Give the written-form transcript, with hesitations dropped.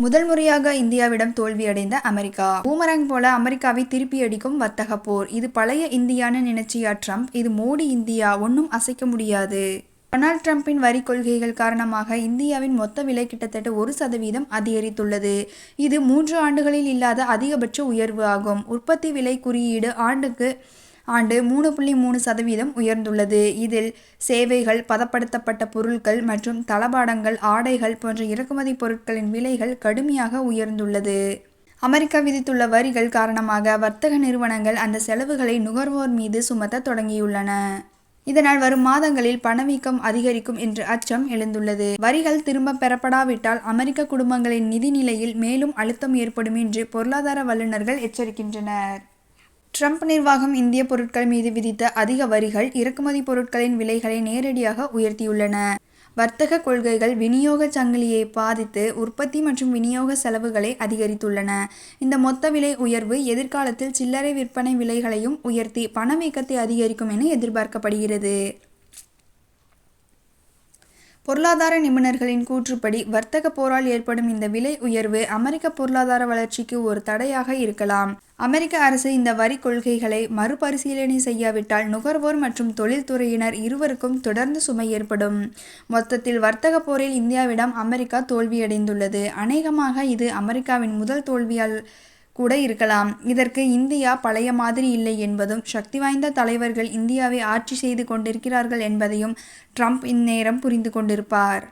முதல் முறையாக இந்தியாவிடம் தோல்வியடைந்த அமெரிக்கா. பூமராங் போல அமெரிக்காவை திருப்பி அடிக்கும் வர்த்தக போர். இது பழைய இந்தியான்னு நினைச்சியா ட்ரம்ப்? இது மோடி இந்தியா, ஒன்னும் அசைக்க முடியாது. டொனால்ட் ட்ரம்பின் வரி கொள்கைகள் காரணமாக இந்தியாவின் மொத்த விலை கிட்டத்தட்ட 1% அதிகரித்துள்ளது. இது 3 ஆண்டுகளில் இல்லாத அதிகபட்ச உயர்வு ஆகும். உற்பத்தி விலை குறியீடு ஆண்டுக்கு 3.3% உயர்ந்துள்ளது. இதில் சேவைகள், பதப்படுத்தப்பட்ட பொருட்கள் மற்றும் தளபாடங்கள், ஆடைகள் போன்ற இறக்குமதி பொருட்களின் விலைகள் கடுமையாக உயர்ந்துள்ளது. அமெரிக்கா விதித்துள்ள வரிகள் காரணமாக வர்த்தக நிறுவனங்கள் அந்த செலவுகளை நுகர்வோர் மீது சுமத்த தொடங்கியுள்ளன. இதனால் வரும் மாதங்களில் பணவீக்கம் அதிகரிக்கும் என்ற அச்சம் எழுந்துள்ளது. வரிகள் திரும்ப பெறப்படாவிட்டால் அமெரிக்க குடும்பங்களின் நிதி நிலையில் மேலும் அழுத்தம் ஏற்படும் என்று பொருளாதார வல்லுநர்கள் எச்சரிக்கின்றனர். ட்ரம்ப் நிர்வாகம் இந்திய பொருட்கள் மீது விதித்த அதிக வரிகள் இறக்குமதி பொருட்களின் விலைகளை நேரடியாக உயர்த்தியுள்ளன. வர்த்தக கொள்கைகள் விநியோக சங்கிலியை பாதித்து உற்பத்தி மற்றும் விநியோக செலவுகளை அதிகரித்துள்ளன. இந்த மொத்த விலை உயர்வு எதிர்காலத்தில் சில்லறை விற்பனை விலைகளையும் உயர்த்தி பணவீக்கத்தை அதிகரிக்கும் என எதிர்பார்க்கப்படுகிறது. பொருளாதார நிபுணர்களின் கூற்றுப்படி வர்த்தக போரால் ஏற்படும் இந்த விலை உயர்வு அமெரிக்க பொருளாதார வளர்ச்சிக்கு ஒரு தடையாக இருக்கலாம். அமெரிக்க அரசு இந்த வரி கொள்கைகளை மறுபரிசீலனை செய்யாவிட்டால் நுகர்வோர் மற்றும் தொழில்துறையினர் இருவருக்கும் தொடர்ந்து சுமை ஏற்படும். மொத்தத்தில் வர்த்தக போரில் இந்தியாவிடம் அமெரிக்கா தோல்வியடைந்துள்ளது. அநேகமாக இது அமெரிக்காவின் முதல் தோல்வியால் கூட இருக்கலாம். இதற்கு இந்தியா பழைய மாதிரி இல்லை என்பதும், சக்தி வாய்ந்த தலைவர்கள் இந்தியாவை ஆட்சி செய்து கொண்டிருக்கிறார்கள் என்பதையும் ட்ரம்ப் இந்நேரம் புரிந்து கொண்டிருப்பார்.